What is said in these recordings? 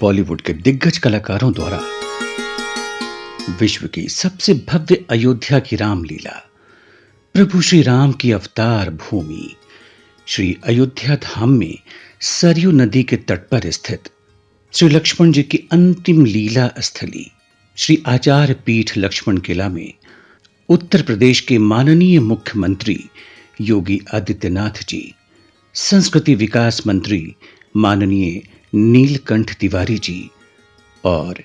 बॉलीवुड के दिग्गज कलाकारों द्वारा विश्व की सबसे भव्य अयोध्या की रामलीला, प्रभु श्री राम की अवतार भूमि श्री अयोध्या धाम में सरयू नदी के तट पर स्थित श्री लक्ष्मण जी की अंतिम लीला स्थली श्री आचार्य पीठ लक्ष्मण किला में उत्तर प्रदेश के माननीय मुख्यमंत्री योगी आदित्यनाथ जी, संस्कृति विकास मंत्री माननीय नीलकंठ तिवारी जी और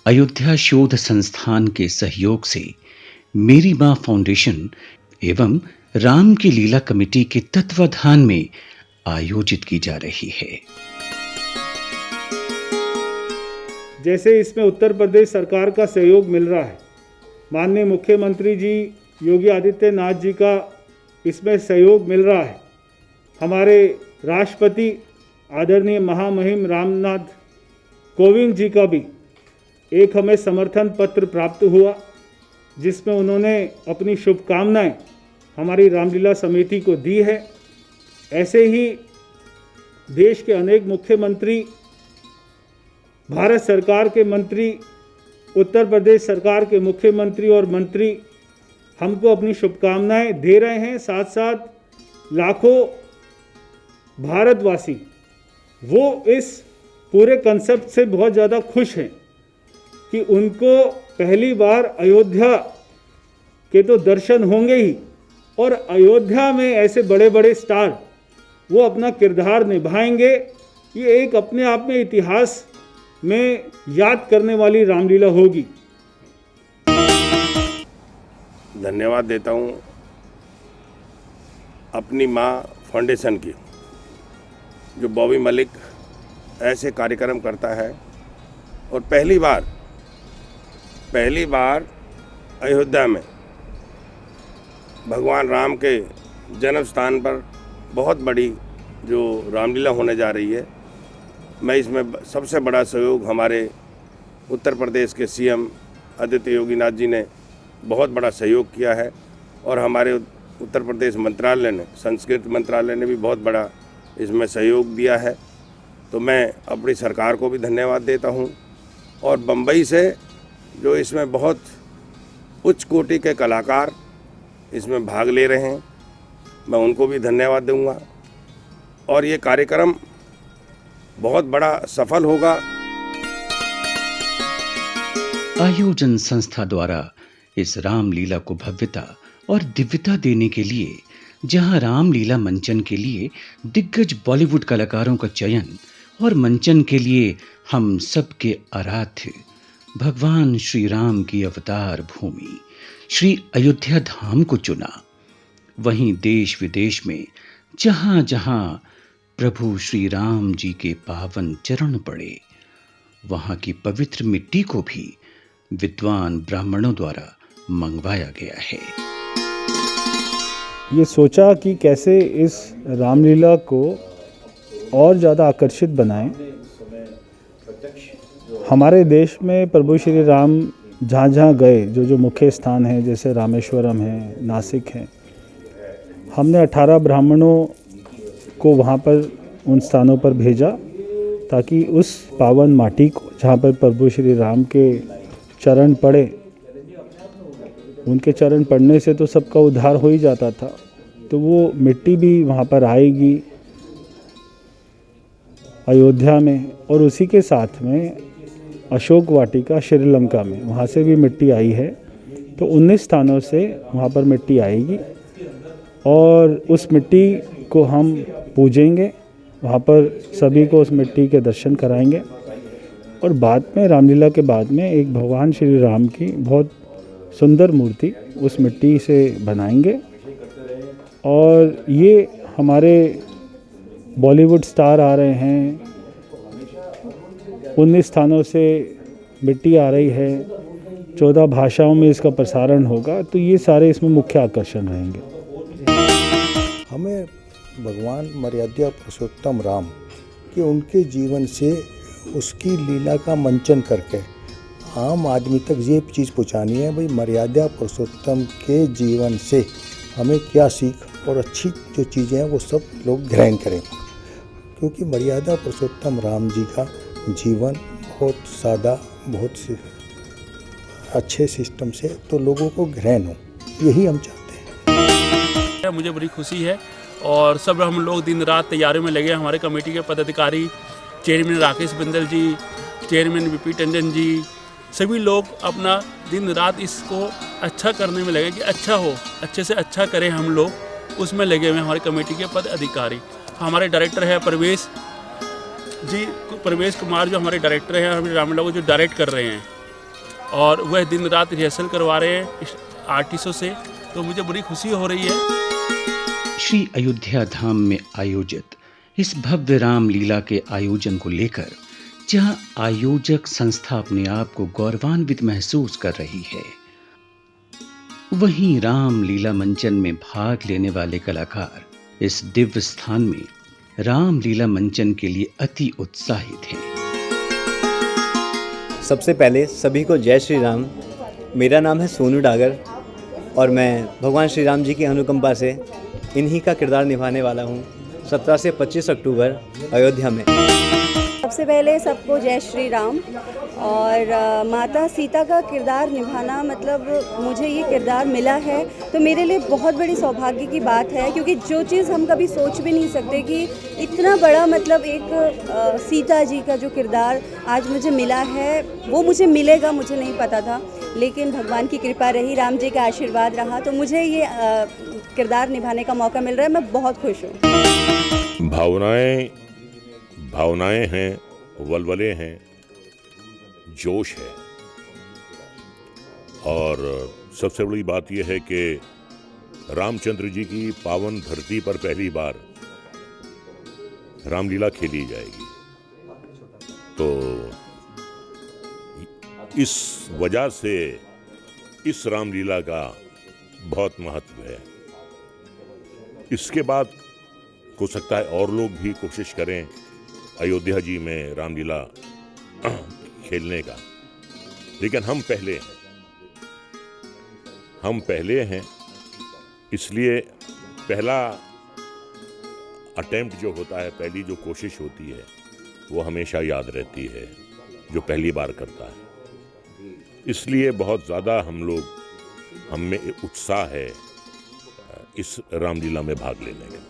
अयोध्या शोध संस्थान के सहयोग से मेरी मां फाउंडेशन एवं राम की लीला कमेटी के तत्वाधान में आयोजित की जा रही है। जैसे इसमें उत्तर प्रदेश सरकार का सहयोग मिल रहा है, माननीय मुख्यमंत्री जी योगी आदित्यनाथ जी का इसमें सहयोग मिल रहा है, हमारे राष्ट्रपति आदरणीय महामहिम रामनाथ कोविंद जी का भी एक हमें समर्थन पत्र प्राप्त हुआ, जिसमें उन्होंने अपनी शुभकामनाएं हमारी रामलीला समिति को दी है। ऐसे ही देश के अनेक मुख्यमंत्री, भारत सरकार के मंत्री, उत्तर प्रदेश सरकार के मुख्यमंत्री और मंत्री हमको अपनी शुभकामनाएं दे रहे हैं। साथ साथ लाखों भारतवासी वो इस पूरे कंसेप्ट से बहुत ज़्यादा खुश हैं कि उनको पहली बार अयोध्या के तो दर्शन होंगे ही, और अयोध्या में ऐसे बड़े बड़े स्टार वो अपना किरदार निभाएंगे। ये एक अपने आप में इतिहास में याद करने वाली रामलीला होगी। धन्यवाद देता हूँ अपनी माँ फाउंडेशन की, जो बॉबी मलिक ऐसे कार्यक्रम करता है और पहली बार अयोध्या में भगवान राम के जन्म स्थान पर बहुत बड़ी जो रामलीला होने जा रही है। मैं इसमें सबसे बड़ा सहयोग हमारे उत्तर प्रदेश के सीएम आदित्य योगीनाथ जी ने बहुत बड़ा सहयोग किया है, और हमारे उत्तर प्रदेश मंत्रालय ने, संस्कृति मंत्रालय ने भी बहुत बड़ा इसमें सहयोग दिया है। तो मैं अपनी सरकार को भी धन्यवाद देता हूं, और बम्बई से जो इसमें बहुत उच्च कोटि के कलाकार इसमें भाग ले रहे हैं, मैं उनको भी धन्यवाद दूंगा, और ये कार्यक्रम बहुत बड़ा सफल होगा। आयोजन संस्था द्वारा इस रामलीला को भव्यता और दिव्यता देने के लिए, जहां रामलीला मंचन के लिए दिग्गज बॉलीवुड कलाकारों का चयन और मंचन के लिए हम सबके आराध्य भगवान श्री राम की अवतार भूमि श्री अयोध्या धाम को चुना, वहीं देश विदेश में जहां जहां प्रभु श्री राम जी के पावन चरण पड़े, वहां की पवित्र मिट्टी को भी विद्वान ब्राह्मणों द्वारा मंगवाया गया है। ये सोचा कि कैसे इस रामलीला को और ज़्यादा आकर्षित बनाएं। हमारे देश में प्रभु श्री राम जहाँ जहाँ गए, जो मुख्य स्थान हैं, जैसे रामेश्वरम है, नासिक है, हमने 18 ब्राह्मणों को वहाँ पर उन स्थानों पर भेजा, ताकि उस पावन माटी को जहाँ पर प्रभु श्री राम के चरण पड़े, उनके चरण पड़ने से तो सबका उद्धार हो ही जाता था, तो वो मिट्टी भी वहाँ पर आएगी अयोध्या में। और उसी के साथ में अशोक वाटिका श्रीलंका में, वहाँ से भी मिट्टी आई है, तो 19 स्थानों से वहाँ पर मिट्टी आएगी, और उस मिट्टी को हम पूजेंगे, वहाँ पर सभी को उस मिट्टी के दर्शन कराएंगे, और बाद में रामलीला के बाद में एक भगवान श्री राम की बहुत सुंदर मूर्ति उस मिट्टी से बनाएंगे। और ये हमारे बॉलीवुड स्टार आ रहे हैं, 19 स्थानों से मिट्टी आ रही है, 14 भाषाओं में इसका प्रसारण होगा, तो ये सारे इसमें मुख्य आकर्षण रहेंगे। हमें भगवान मर्यादा पुरुषोत्तम राम कि उनके जीवन से उसकी लीला का मंचन करके आम आदमी तक ये चीज़ पहुँचानी है, भाई मर्यादा पुरुषोत्तम के जीवन से हमें क्या सीख और अच्छी जो चीज़ें हैं वो सब लोग ग्रहण करें। क्योंकि मर्यादा पुरुषोत्तम राम जी का जीवन बहुत सादा, बहुत अच्छे सिस्टम से तो लोगों को ग्रहण हो, यही हम चाहते हैं। मुझे बड़ी खुशी है और सब हम लोग दिन रात तैयारियों में लगे। हमारे कमेटी के पदाधिकारी, चेयरमैन राकेश बिंदल जी, चेयरमैन वीपी टंडन जी, सभी लोग अपना दिन रात इसको अच्छा करने में लगे कि अच्छा हो, अच्छे से अच्छा करें हम लोग, उसमें लगे हुए हमारे कमेटी के पदाधिकारी। हमारे डायरेक्टर है परवेश जी, परवेश कुमार जो हमारे डायरेक्टर हैं, हमारे रामलीला को जो डायरेक्ट कर रहे हैं और वह दिन रात रिहर्सल करवा रहे हैं इस आर्टिस्टों से, तो मुझे बड़ी खुशी हो रही है। श्री अयोध्या धाम में आयोजित इस भव्य रामलीला के आयोजन को लेकर जहां आयोजक संस्था अपने आप को गौरवान्वित महसूस कर रही है, वहीं रामलीला मंचन में भाग लेने वाले कलाकार इस दिव्य स्थान में रामलीला मंचन के लिए अति उत्साहित हैं। सबसे पहले सभी को जय श्री राम। मेरा नाम है सोनू डागर और मैं भगवान श्री राम जी की अनुकंपा से इन्हीं का किरदार निभाने वाला हूँ 17 से 25 अक्टूबर अयोध्या में। सबसे पहले सबको जय श्री राम। और माता सीता का किरदार निभाना, मतलब मुझे ये किरदार मिला है तो मेरे लिए बहुत बड़ी सौभाग्य की बात है, क्योंकि जो चीज़ हम कभी सोच भी नहीं सकते कि इतना बड़ा, मतलब एक सीता जी का जो किरदार आज मुझे मिला है, वो मुझे मिलेगा मुझे नहीं पता था, लेकिन भगवान की कृपा रही, राम जी का आशीर्वाद रहा, तो मुझे ये किरदार निभाने का मौका मिल रहा है। मैं बहुत खुश हूँ। भावनाएं हैं, वलवले हैं, जोश है और सबसे बड़ी बात यह है कि रामचंद्र जी की पावन धरती पर पहली बार रामलीला खेली जाएगी, तो इस वजह से इस रामलीला का बहुत महत्व है। इसके बाद हो सकता है और लोग भी कोशिश करें अयोध्या जी में रामलीला खेलने का, लेकिन हम पहले हैं, इसलिए पहला अटेम्प्ट जो होता है, पहली जो कोशिश होती है, वो हमेशा याद रहती है जो पहली बार करता है। इसलिए बहुत ज़्यादा हम में उत्साह है इस रामलीला में भाग लेने का।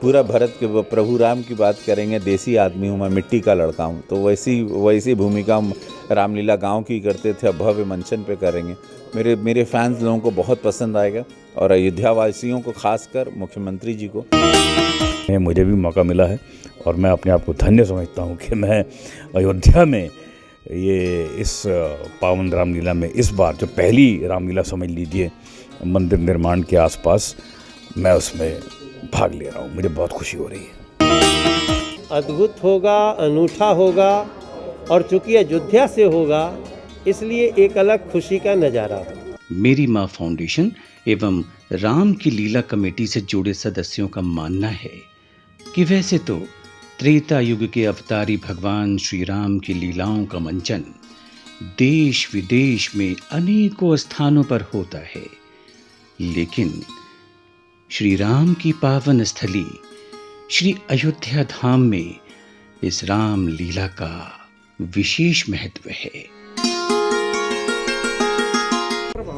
पूरा भारत के प्रभु राम की बात करेंगे, देसी आदमी हूँ मैं, मिट्टी का लड़का हूँ, तो वैसी भूमिका हम रामलीला गांव की करते थे, अब भव्य मंचन पे करेंगे। मेरे फैंस लोगों को बहुत पसंद आएगा और अयोध्या वासियों को, खासकर मुख्यमंत्री जी को। मुझे भी मौका मिला है और मैं अपने आप को धन्य समझता हूँ कि मैं अयोध्या में ये इस पावन रामलीला में इस बार जो पहली रामलीला समझ लीजिए मंदिर निर्माण के आसपास, मैं उसमें भाग ले रहा हूँ। मुझे बहुत खुशी हो रही है। अद्भुत होगा, अनूठा होगा और चूंकि अयोध्या से होगा इसलिए एक अलग खुशी का नज़ारा होगा। मेरी माँ फाउंडेशन एवं राम की लीला कमेटी से जुड़े सदस्यों का मानना है कि वैसे तो त्रेता युग के अवतारी भगवान श्री राम की लीलाओं का मंचन देश विदेश में अनेकों स्थानों पर होता है, लेकिन श्री राम की पावन स्थली श्री अयोध्या धाम में इस राम लीला का विशेष महत्व है।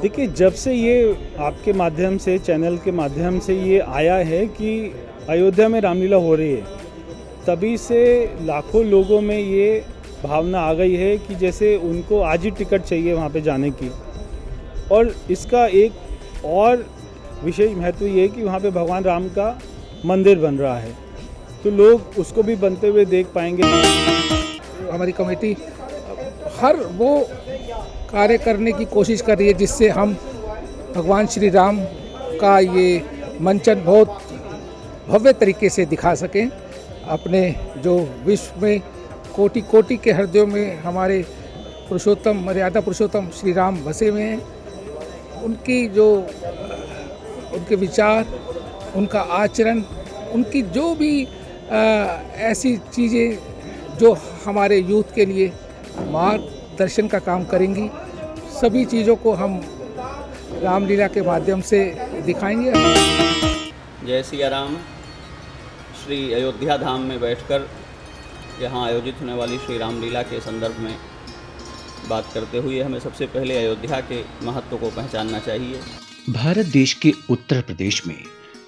देखिए, जब से ये आपके माध्यम से, चैनल के माध्यम से ये आया है कि अयोध्या में रामलीला हो रही है, तभी से लाखों लोगों में ये भावना आ गई है कि जैसे उनको आज ही टिकट चाहिए वहाँ पे जाने की। और इसका एक और विशेष महत्व ये है कि वहाँ पे भगवान राम का मंदिर बन रहा है, तो लोग उसको भी बनते हुए देख पाएंगे। हमारी कमेटी हर वो कार्य करने की कोशिश कर रही है जिससे हम भगवान श्री राम का ये मंचन बहुत भव्य तरीके से दिखा सकें। अपने जो विश्व में कोटि कोटि के हृदयों में हमारे पुरुषोत्तम, मर्यादा पुरुषोत्तम श्री राम बसे हुए हैं, उनकी जो उनके विचार, उनका आचरण, उनकी जो भी ऐसी चीज़ें जो हमारे यूथ के लिए मार्गदर्शन का काम करेंगी, सभी चीज़ों को हम रामलीला के माध्यम से दिखाएंगे। जय सिया राम। श्री अयोध्या धाम में बैठकर यहाँ आयोजित होने वाली श्री रामलीला के संदर्भ में बात करते हुए हमें सबसे पहले अयोध्या के महत्व को पहचानना चाहिए। भारत देश के उत्तर प्रदेश में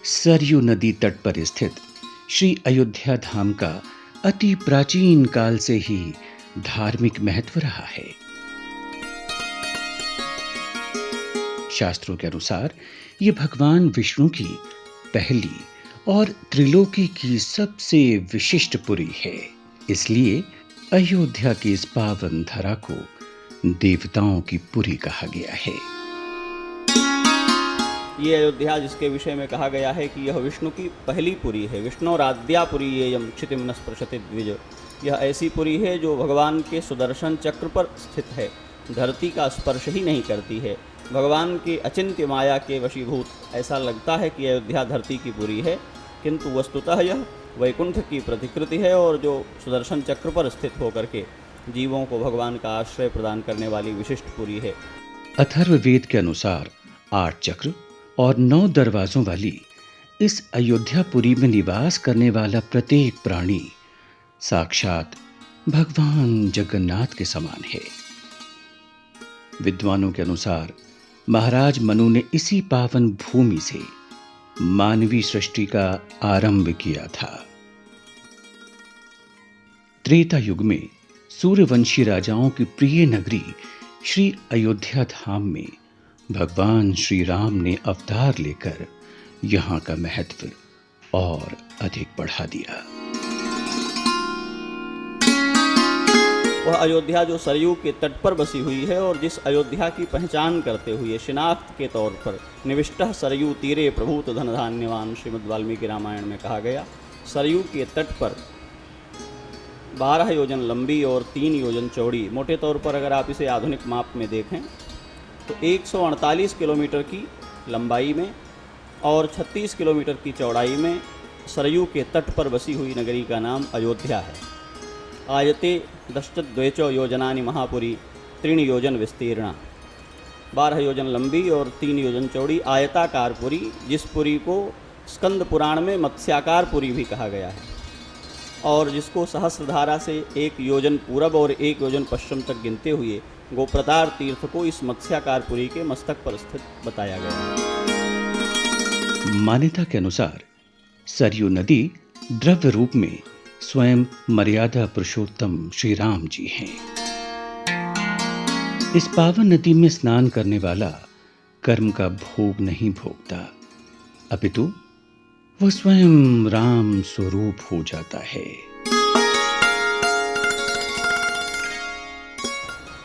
सरयू नदी तट पर स्थित श्री अयोध्या धाम का अति प्राचीन काल से ही धार्मिक महत्व रहा है। शास्त्रों के अनुसार ये भगवान विष्णु की पहली और त्रिलोकी की सबसे विशिष्ट पुरी है। इसलिए अयोध्या की इस पावन धरा को देवताओं की पुरी कहा गया है। ये अयोध्या जिसके विषय में कहा गया है कि यह विष्णु की पहली पुरी है। विष्णुराद्या पुरी येयम क्षितिम न स्पृशति द्विज। यह ऐसी पुरी है जो भगवान के सुदर्शन चक्र पर स्थित है, धरती का स्पर्श ही नहीं करती है। भगवान की अचिंत्य माया के वशीभूत ऐसा लगता है कि अयोध्या धरती की पुरी है, किंतु वस्तुतः यह वैकुंठ की प्रतिकृति है और जो सुदर्शन चक्र पर स्थित होकर के जीवों को भगवान का आश्रय प्रदान करने वाली विशिष्ट पुरी है। अथर्ववेद के अनुसार 8 चक्र और 9 दरवाजों वाली इस अयोध्यापुरी में निवास करने वाला प्रत्येक प्राणी साक्षात भगवान जगन्नाथ के समान है। विद्वानों के अनुसार महाराज मनु ने इसी पावन भूमि से मानवीय सृष्टि का आरंभ किया था। त्रेता युग में सूर्यवंशी राजाओं की प्रिय नगरी श्री अयोध्या धाम में भगवान श्री राम ने अवतार लेकर यहाँ का महत्व और अधिक बढ़ा दिया। वह अयोध्या जो सरयू के तट पर बसी हुई है और जिस अयोध्या की पहचान करते हुए शिनाख्त के तौर पर निविष्टः सरयू तीरे प्रभूत धन धान्यवान श्रीमद् वाल्मीकि रामायण में कहा गया। सरयू के तट पर 12 योजन लंबी और 3 योजन चौड़ी, मोटे तौर पर अगर आप इसे आधुनिक माप में देखें तो 148 किलोमीटर की लंबाई में और 36 किलोमीटर की चौड़ाई में सरयू के तट पर बसी हुई नगरी का नाम अयोध्या है। आयते 10 योजनानि महापुरी 3 योजन विस्तीर्णा। 12 योजन लंबी और 3 योजन चौड़ी आयताकार पुरी, जिस पुरी को स्कंद पुराण में मत्स्याकार पुरी भी कहा गया है और जिसको सहस्रधारा से 1 योजन पूरब और 1 योजन पश्चिम तक गिनते हुए गोप्रतार तीर्थ को इस मत्स्याकार पुरी के मस्तक पर स्थित बताया गया है। मान्यता के अनुसार सरयू नदी द्रव्य रूप में स्वयं मर्यादा पुरुषोत्तम श्री राम जी हैं। इस पावन नदी में स्नान करने वाला कर्म का भोग नहीं भोगता, अपितु वह स्वयं राम स्वरूप हो जाता है।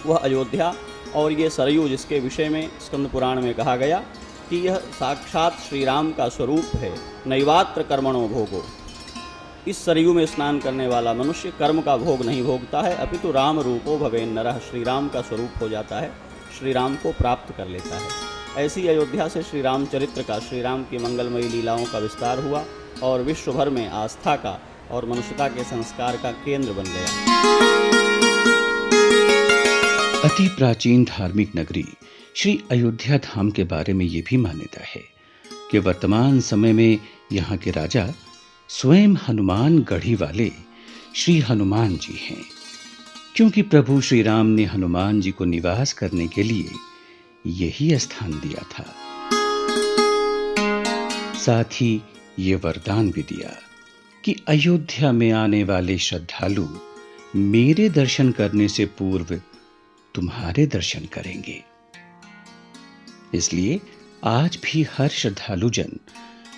वह अयोध्या और ये सरयू जिसके विषय में स्कंद पुराण में कहा गया कि यह साक्षात श्री राम का स्वरूप है। नैवात्र कर्मणो भोगो। इस सरयू में स्नान करने वाला मनुष्य कर्म का भोग नहीं भोगता है, अपितु राम रूपो भवेन नरः, श्री राम का स्वरूप हो जाता है, श्री राम को प्राप्त कर लेता है। ऐसी अयोध्या से श्री राम चरित्र का, श्री राम की मंगलमयी लीलाओं का विस्तार हुआ और विश्व भर में आस्था का और मनुष्यता के संस्कार का केंद्र बन गया। अति प्राचीन धार्मिक नगरी श्री अयोध्या धाम के बारे में ये भी मान्यता है कि वर्तमान समय में यहाँ के राजा स्वयं हनुमान गढ़ी वाले श्री हनुमान जी हैं, क्योंकि प्रभु श्री राम ने हनुमान जी को निवास करने के लिए यही स्थान दिया था। साथ ही ये वरदान भी दिया कि अयोध्या में आने वाले श्रद्धालु मेरे दर्शन करने से पूर्व तुम्हारे दर्शन करेंगे। इसलिए आज भी हर श्रद्धालु जन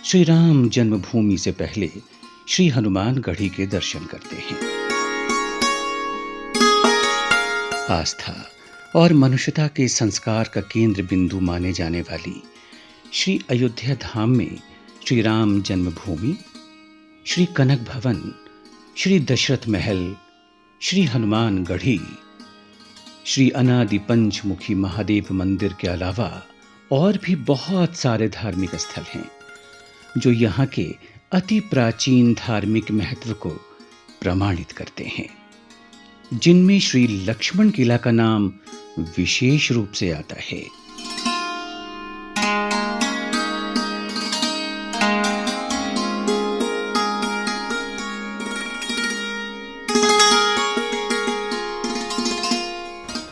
श्री राम जन्मभूमि से पहले श्री हनुमान गढ़ी के दर्शन करते हैं। आस्था और मनुष्यता के संस्कार का केंद्र बिंदु माने जाने वाली श्री अयोध्या धाम में श्री राम जन्मभूमि, श्री कनक भवन, श्री दशरथ महल, श्री हनुमान गढ़ी, श्री अनादि पंचमुखी महादेव मंदिर के अलावा और भी बहुत सारे धार्मिक स्थल हैं जो यहाँ के अति प्राचीन धार्मिक महत्व को प्रमाणित करते हैं, जिनमें श्री लक्ष्मण किला का नाम विशेष रूप से आता है।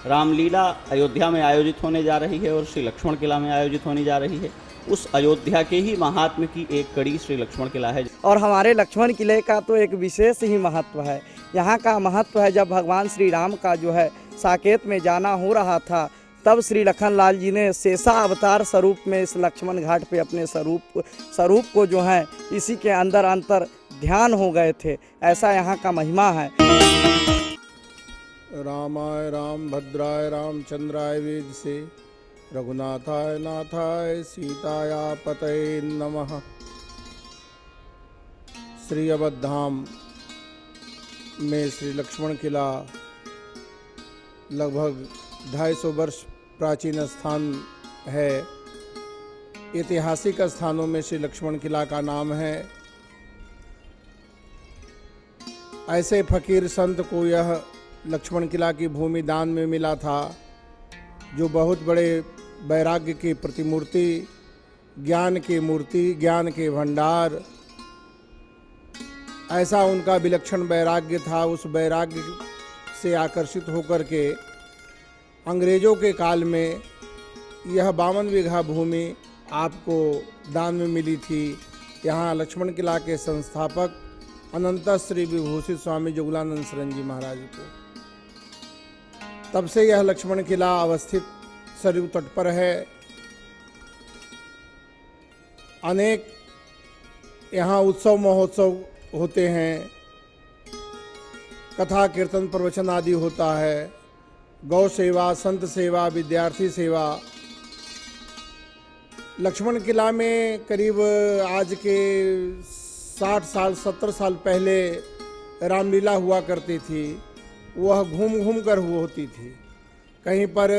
रामलीला अयोध्या में आयोजित होने जा रही है और श्री लक्ष्मण किला में आयोजित होने जा रही है। उस अयोध्या के ही महात्म्य की एक कड़ी श्री लक्ष्मण किला है। और हमारे लक्ष्मण किले का तो एक विशेष ही महत्व है। यहाँ का महत्व है, जब भगवान श्री राम का जो है साकेत में जाना हो रहा था, तब श्री लखन लाल जी ने शेषा अवतार स्वरूप में इस लक्ष्मण घाट पे अपने स्वरूप को जो है इसी के अंदर अंतर ध्यान हो गए थे। ऐसा यहाँ का महिमा है। रामाय राम भद्राय रामचंद्राय वेद से रघुनाथाय नाथाय सीताया पतये नमः। श्री अवध धाम में श्री लक्ष्मण किला लगभग 250 वर्ष प्राचीन स्थान है। ऐतिहासिक स्थानों में श्री लक्ष्मण किला का नाम है। ऐसे फकीर संत को यह लक्ष्मण किला की भूमि दान में मिला था, जो बहुत बड़े वैराग्य की प्रतिमूर्ति, ज्ञान की मूर्ति, ज्ञान के भंडार, ऐसा उनका विलक्षण वैराग्य था। उस वैराग्य से आकर्षित होकर के अंग्रेज़ों के काल में यह 52 बीघा भूमि आपको दान में मिली थी। यहाँ लक्ष्मण किला के संस्थापक अनंत श्री विभूषित स्वामी जोगलानंद शरण जी महाराज को, तब से यह लक्ष्मण किला अवस्थित सरयू तट पर है। अनेक यहाँ उत्सव महोत्सव होते हैं, कथा कीर्तन प्रवचन आदि होता है, गौ सेवा, संत सेवा, विद्यार्थी सेवा। लक्ष्मण किला में करीब आज के 60 साल 70 साल पहले रामलीला हुआ करती थी। वह घूम घूम कर होती थी। कहीं पर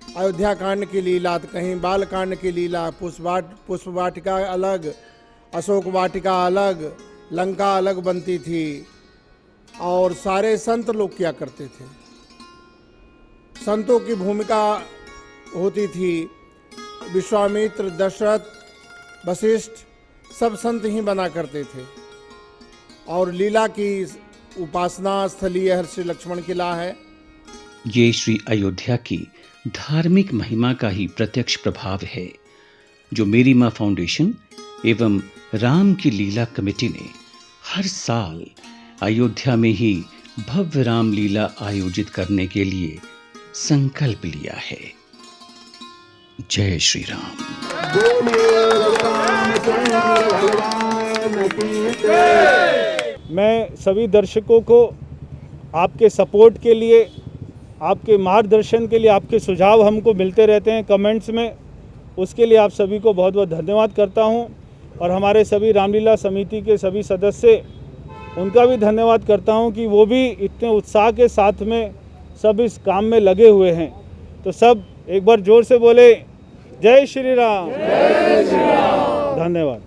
अयोध्या कांड की लीला, तो कहीं बाल कांड की लीला, पुष्प वाटिका अलग, अशोक वाटिका अलग, लंका अलग बनती थी। और सारे संत लोग क्या करते थे, संतों की भूमिका होती थी। विश्वामित्र, दशरथ, वशिष्ठ सब संत ही बना करते थे। और लीला की उपासना स्थलीय हर श्री लक्ष्मण किला है। ये श्री अयोध्या की धार्मिक महिमा का ही प्रत्यक्ष प्रभाव है, जो मेरी मां फाउंडेशन एवं राम की लीला कमेटी ने हर साल अयोध्या में ही भव्य रामलीला आयोजित करने के लिए संकल्प लिया है। जय श्री राम। मैं सभी दर्शकों को आपके सपोर्ट के लिए, आपके मार्गदर्शन के लिए, आपके सुझाव हमको मिलते रहते हैं कमेंट्स में, उसके लिए आप सभी को बहुत बहुत धन्यवाद करता हूं। और हमारे सभी रामलीला समिति के सभी सदस्य, उनका भी धन्यवाद करता हूं कि वो भी इतने उत्साह के साथ में सब इस काम में लगे हुए हैं। तो सब एक बार जोर से बोले जय श्री राम। धन्यवाद।